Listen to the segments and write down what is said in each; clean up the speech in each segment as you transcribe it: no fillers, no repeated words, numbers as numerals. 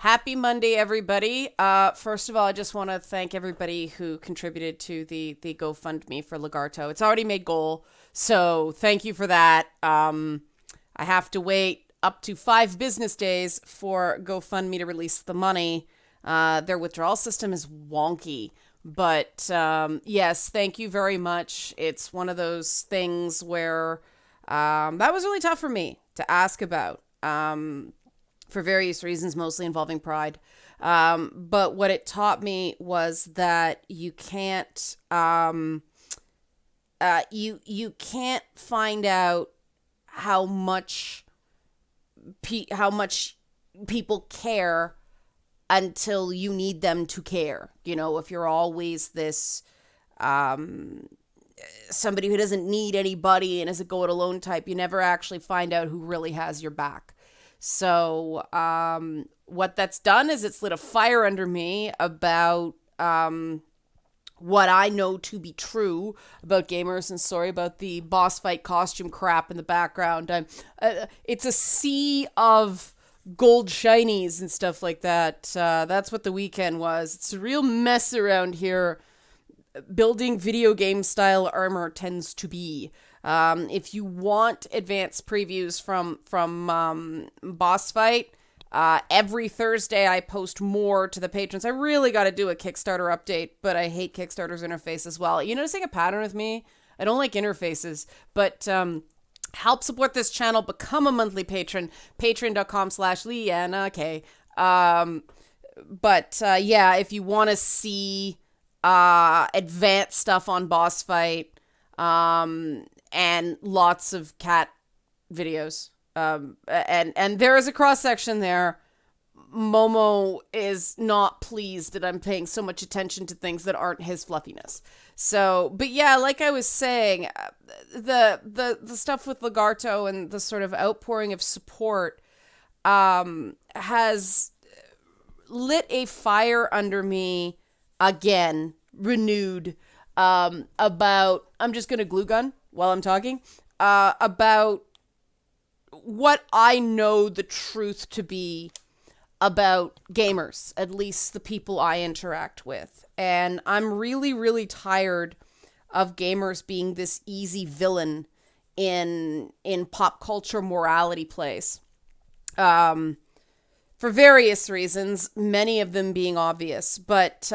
Happy Monday, everybody. First of all, I just want to thank everybody who contributed to the GoFundMe for Lagarto. It's already made goal, so thank you for that. I have to wait up to 5 business days for GoFundMe to release the money. Their withdrawal system is wonky, but yes, thank you very much. It's one of those things where that was really tough for me to ask about. For various reasons, mostly involving pride. But what it taught me was that you can't you can't find out how much people care until you need them to care. You know, if you're always this somebody who doesn't need anybody and is a go it alone type, you never actually find out who really has your back. So what that's done is it's lit a fire under me about what I know to be true about gamers, and sorry about the boss fight costume crap in the background. It's a sea of gold shinies and stuff like that. That's what the weekend was. It's a real mess around here. Building video game style armor tends to be. If you want advanced previews from Boss Fight, every Thursday I post more to the patrons. I really got to do a Kickstarter update, but I hate Kickstarter's interface as well. You noticing a pattern with me? I don't like interfaces, but help support this channel. Become a monthly patron. Patreon.com/Leanna K. Yeah, if you want to see advanced stuff on Boss Fight, and lots of cat videos. And there is a cross section there. Momo is not pleased that I'm paying so much attention to things that aren't his fluffiness. So, but yeah, like I was saying, the stuff with Lagarto and the sort of outpouring of support has lit a fire under me again, renewed, about, I'm just going to glue gun while I'm talking, about what I know the truth to be about gamers, at least the people I interact with. And I'm really, really tired of gamers being this easy villain in pop culture morality plays. For various reasons, many of them being obvious, but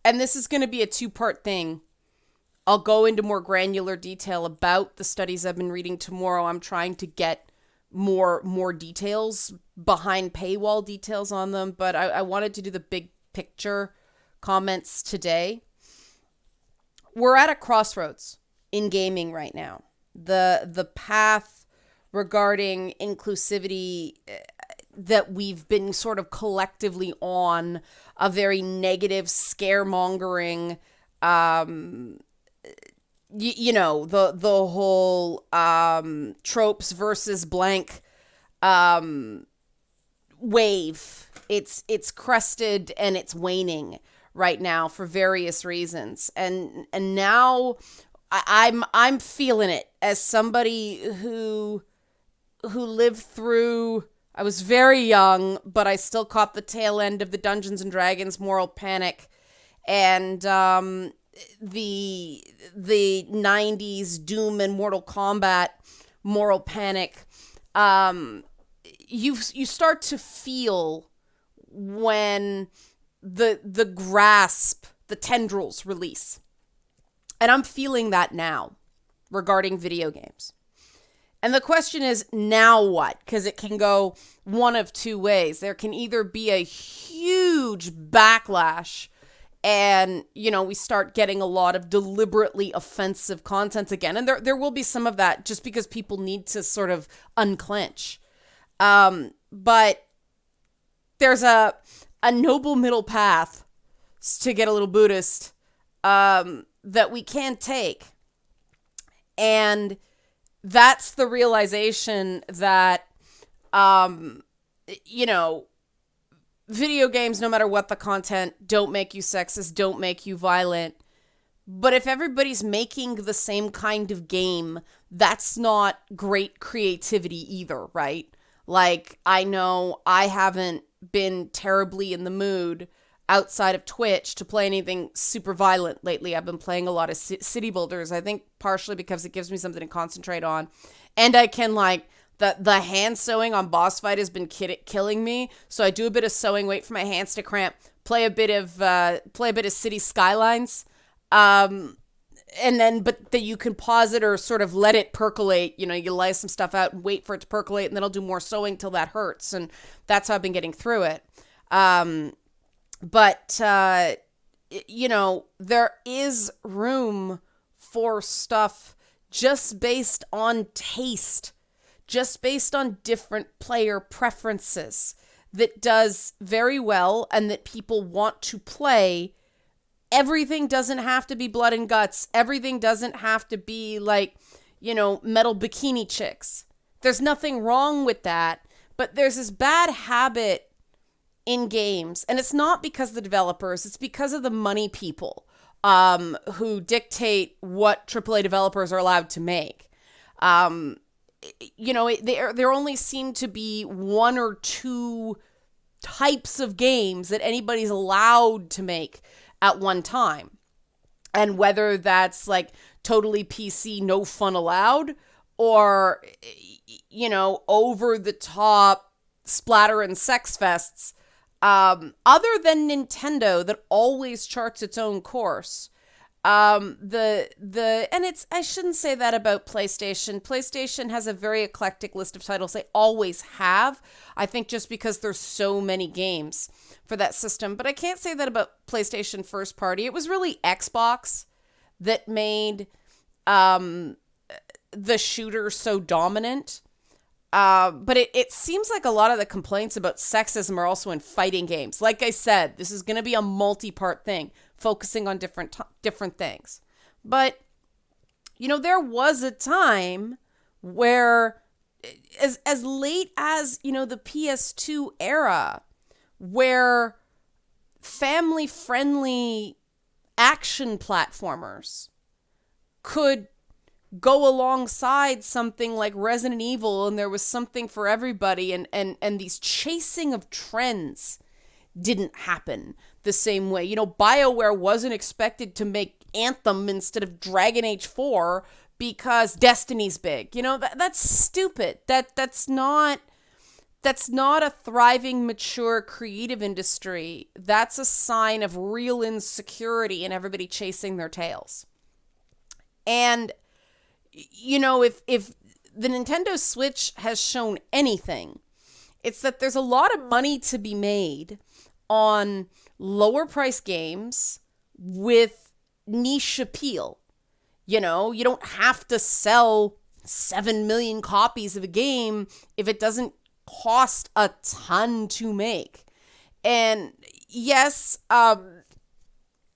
and this is going to be a 2-part thing. I'll go into more granular detail about the studies I've been reading tomorrow. I'm trying to get more details, behind paywall details on them, but I wanted to do the big picture comments today. We're at a crossroads in gaming right now. The path regarding inclusivity that we've been sort of collectively on, a very negative, scaremongering, you know, the whole tropes versus blank wave. It's crested and it's waning right now for various reasons, and now I'm feeling it as somebody who lived through. I was very young, but I still caught the tail end of the Dungeons and Dragons moral panic, and the 90s Doom and Mortal Kombat moral panic. You start to feel when the grasp, the tendrils release. And I'm feeling that now regarding video games. And the question is, now what? Because it can go one of two ways. There can either be a huge backlash and, you know, we start getting a lot of deliberately offensive content again. And there will be some of that just because people need to sort of unclench. But there's a noble middle path, to get a little Buddhist, that we can take. And that's the realization that, you know, video games, no matter what the content, don't make you sexist, don't make you violent, But if everybody's making the same kind of game, that's not great creativity either, right? Like, I know I haven't been terribly in the mood outside of Twitch to play anything super violent lately. I've been playing a lot of city builders, I think partially because it gives me something to concentrate on. And I can, like, the hand sewing on boss fight has been killing me. So I do a bit of sewing, wait for my hands to cramp, play a bit of City Skylines. And then, but that you can pause it or sort of let it percolate. You know, you lay some stuff out and wait for it to percolate, and then I'll do more sewing till that hurts. And that's how I've been getting through it. But you know, there is room for stuff just based on taste, just based on different player preferences that does very well and that people want to play. Everything doesn't have to be blood and guts. Everything doesn't have to be like, you know, metal bikini chicks. There's nothing wrong with that, but there's this bad habit in games, and it's not because of the developers, it's because of the money people who dictate what AAA developers are allowed to make. You know, there only seem to be one or two types of games that anybody's allowed to make at one time. And whether that's like totally PC, no fun allowed, or, you know, over the top splatter and sex fests, other than Nintendo that always charts its own course. And I shouldn't say that about PlayStation. PlayStation has a very eclectic list of titles. They always have. I think just because there's so many games for that system. But I can't say that about PlayStation first party. It was really Xbox that made the shooter so dominant. But it seems like a lot of the complaints about sexism are also in fighting games. Like I said, this is going to be a multi-part thing, focusing on different things. But, you know, there was a time where, as late as, you know, the PS2 era, where family-friendly action platformers could go alongside something like Resident Evil, and there was something for everybody, and these chasing of trends didn't happen the same way. You know, BioWare wasn't expected to make Anthem instead of Dragon Age 4 because Destiny's big. You know, that's stupid. That's not a thriving, mature, creative industry. That's a sign of real insecurity and everybody chasing their tails. And, you know, if the Nintendo Switch has shown anything, it's that there's a lot of money to be made on lower price games with niche appeal. You know, you don't have to sell 7 million copies of a game if it doesn't cost a ton to make. And yes,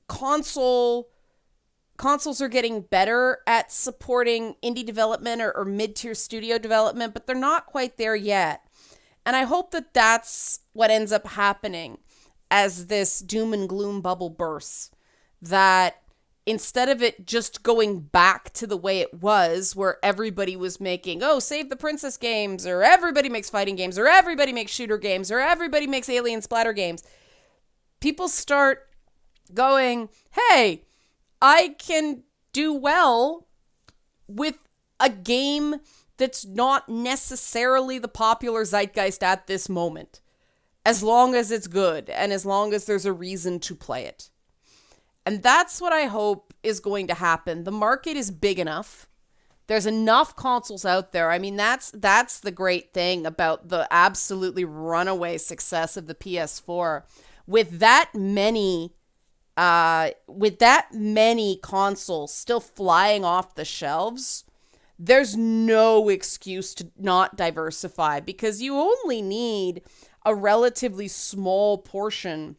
consoles are getting better at supporting indie development or mid-tier studio development, but they're not quite there yet. And I hope that that's what ends up happening as this doom and gloom bubble bursts, that instead of it just going back to the way it was, where everybody was making, oh, Save the Princess games, or everybody makes fighting games, or everybody makes shooter games, or everybody makes alien splatter games, people start going, hey, I can do well with a game that's not necessarily the popular zeitgeist at this moment, as long as it's good and as long as there's a reason to play it. And that's what I hope is going to happen. The market is big enough. There's enough consoles out there. I mean, that's the great thing about the absolutely runaway success of the PS4. With that many consoles still flying off the shelves, there's no excuse to not diversify, because you only need a relatively small portion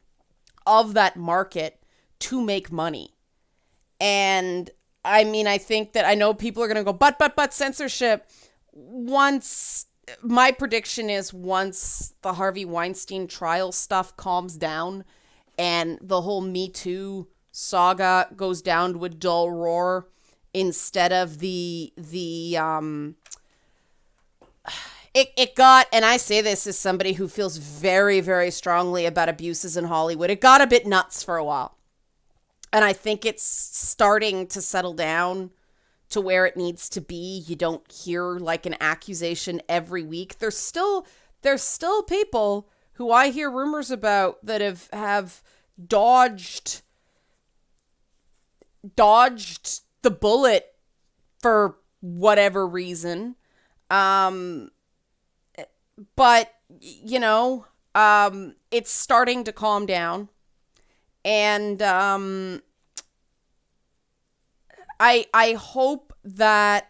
of that market to make money. And I mean, I think that, I know people are going to go, but censorship. My prediction is once the Harvey Weinstein trial stuff calms down and the whole Me Too saga goes down to a dull roar instead of it got, and I say this as somebody who feels very, very strongly about abuses in Hollywood, it got a bit nuts for a while. And I think it's starting to settle down to where it needs to be. You don't hear like an accusation every week. There's still people who I hear rumors about that have dodged the bullet for whatever reason. But it's starting to calm down. And I hope that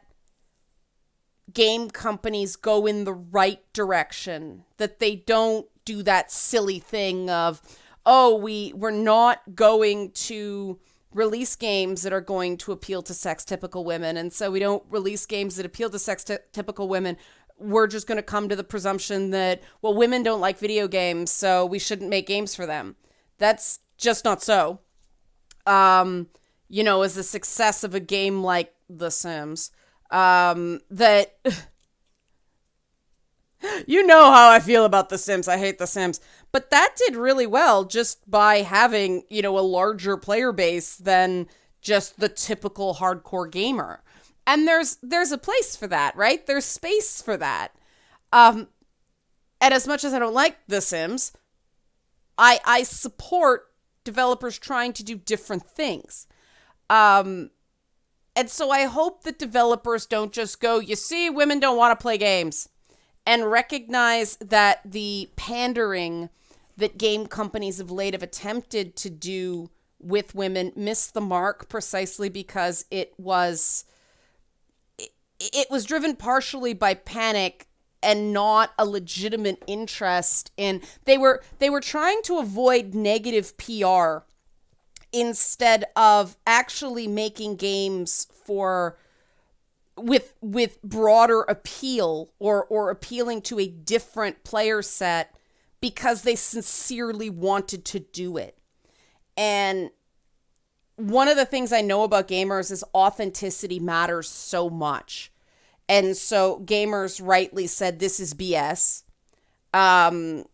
game companies go in the right direction, that they don't do that silly thing of, oh, we're not going to release games that are going to appeal to sex-typical women, and so we don't release games that appeal to sex-typical women. We're just going to come to the presumption that, well, women don't like video games, so we shouldn't make games for them. That's just not so. As the success of a game like The Sims, that you know how I feel about The Sims. I hate The Sims. But that did really well just by having, a larger player base than just the typical hardcore gamer. And there's a place for that, right? There's space for that. And as much as I don't like The Sims, I support developers trying to do different things. And so I hope that developers don't just go, you see, women don't want to play games, and recognize that the pandering that game companies of late have attempted to do with women missed the mark precisely because it was driven partially by panic and not a legitimate interest in, they were trying to avoid negative PR instead of actually making games with broader appeal or appealing to a different player set because they sincerely wanted to do it. And one of the things I know about gamers is authenticity matters so much. And so gamers rightly said this is BS. And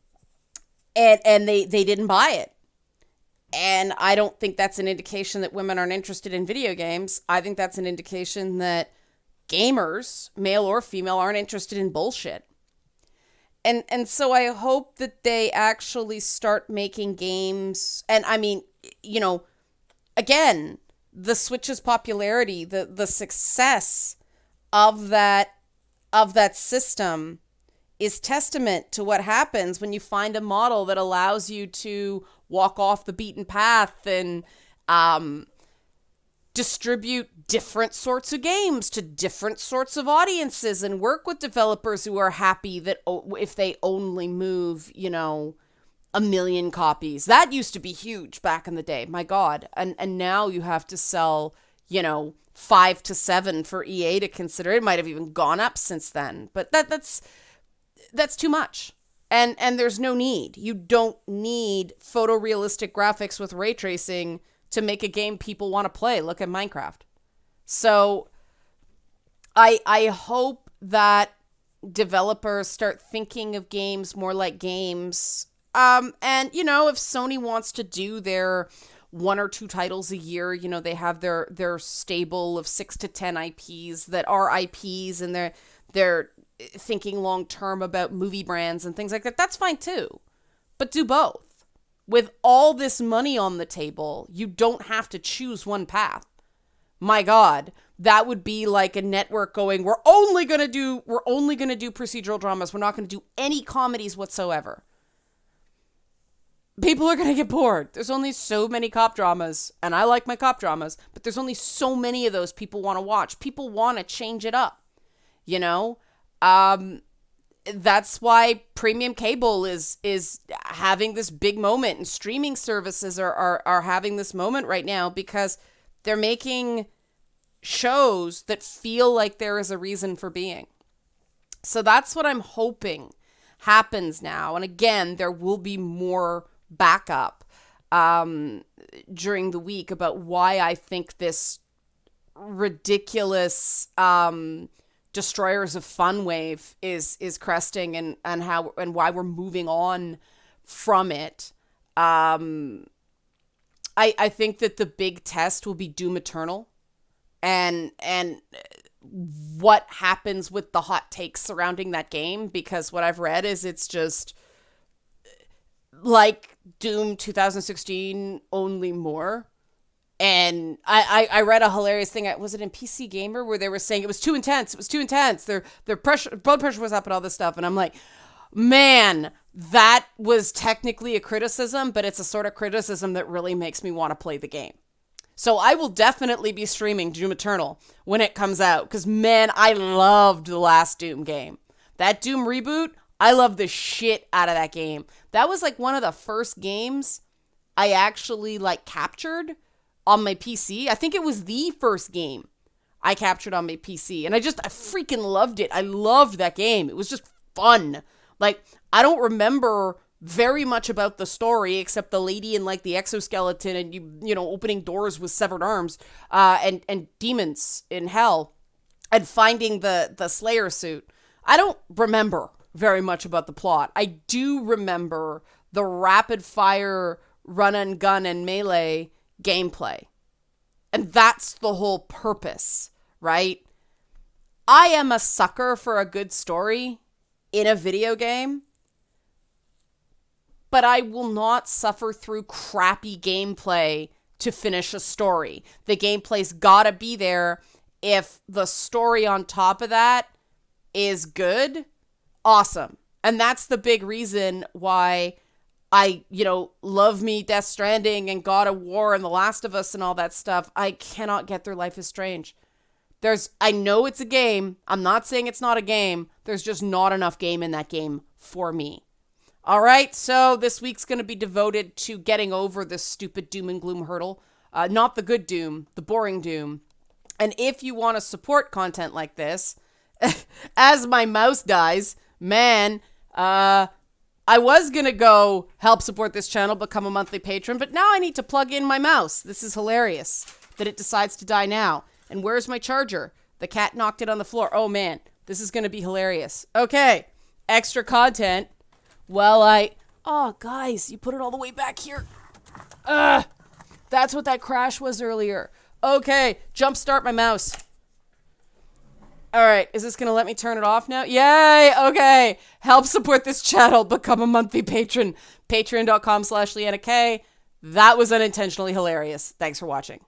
they didn't buy it. And I don't think that's an indication that women aren't interested in video games. I think that's an indication that gamers, male or female, aren't interested in bullshit. And so I hope that they actually start making games. And I mean, again, the Switch's popularity, the success of that system is testament to what happens when you find a model that allows you to walk off the beaten path and distribute different sorts of games to different sorts of audiences and work with developers who are happy that if they only move, 1 million copies. That used to be huge back in the day. My God. And now you have to sell, 5 to 7 for EA to consider. It might have even gone up since then. But that's too much. And there's no need. You don't need photorealistic graphics with ray tracing to make a game people want to play. Look at Minecraft. So I hope that developers start thinking of games more like games. And, if Sony wants to do their 1 or 2 titles a year, they have their stable of 6 to 10 IPs that are IPs, and they're thinking long term about movie brands and things like that. That's fine too. But do both. With all this money on the table, you don't have to choose one path. My God, that would be like a network going, we're only going to do procedural dramas. We're not going to do any comedies whatsoever. People are going to get bored. There's only so many cop dramas, and I like my cop dramas, but there's only so many of those people want to watch. People want to change it up, That's why premium cable is having this big moment, and streaming services are having this moment right now because they're making shows that feel like there is a reason for being. So that's what I'm hoping happens now. And again, there will be more backup. during the week about why I think this ridiculous Destroyers of Fun wave is cresting, and how and why we're moving on from it. I think that the big test will be Doom Eternal, and what happens with the hot takes surrounding that game, because what I've read is it's just like Doom 2016, only more. And I read a hilarious thing. Was it in PC Gamer where they were saying it was too intense? It was too intense. Their blood pressure was up and all this stuff. And I'm like, man, that was technically a criticism, but it's a sort of criticism that really makes me want to play the game. So I will definitely be streaming Doom Eternal when it comes out, because, man, I loved the last Doom game. That Doom reboot, I love the shit out of that game. That was like one of the first games I actually like captured on my PC. I think it was the first game I captured on my PC, and I freaking loved it. I loved that game. It was just fun. Like, I don't remember very much about the story except the lady in like the exoskeleton and you know opening doors with severed arms and demons in hell and finding the Slayer suit. I don't remember very much about the plot. I do remember the rapid fire run and gun and melee gameplay. And that's the whole purpose, right? I am a sucker for a good story in a video game, but I will not suffer through crappy gameplay to finish a story. The gameplay's gotta be there. If the story on top of that is good, awesome. And that's the big reason why I, love me Death Stranding and God of War and The Last of Us and all that stuff. I cannot get through Life is Strange. I know it's a game. I'm not saying it's not a game. There's just not enough game in that game for me. All right, so this week's going to be devoted to getting over this stupid doom and gloom hurdle. Not the good Doom, the boring Doom. And if you want to support content like this, as my mouse dies, man, I was going to go help support this channel, become a monthly patron, but now I need to plug in my mouse. This is hilarious that it decides to die now. And where's my charger? The cat knocked it on the floor. Oh, man, this is going to be hilarious. Okay, extra content. Well, oh, guys, you put it all the way back here. That's what that crash was earlier. Okay, jumpstart my mouse. All right, is this going to let me turn it off now? Yay, okay. Help support this channel. Become a monthly patron. Patreon.com/LeannaK. That was unintentionally hilarious. Thanks for watching.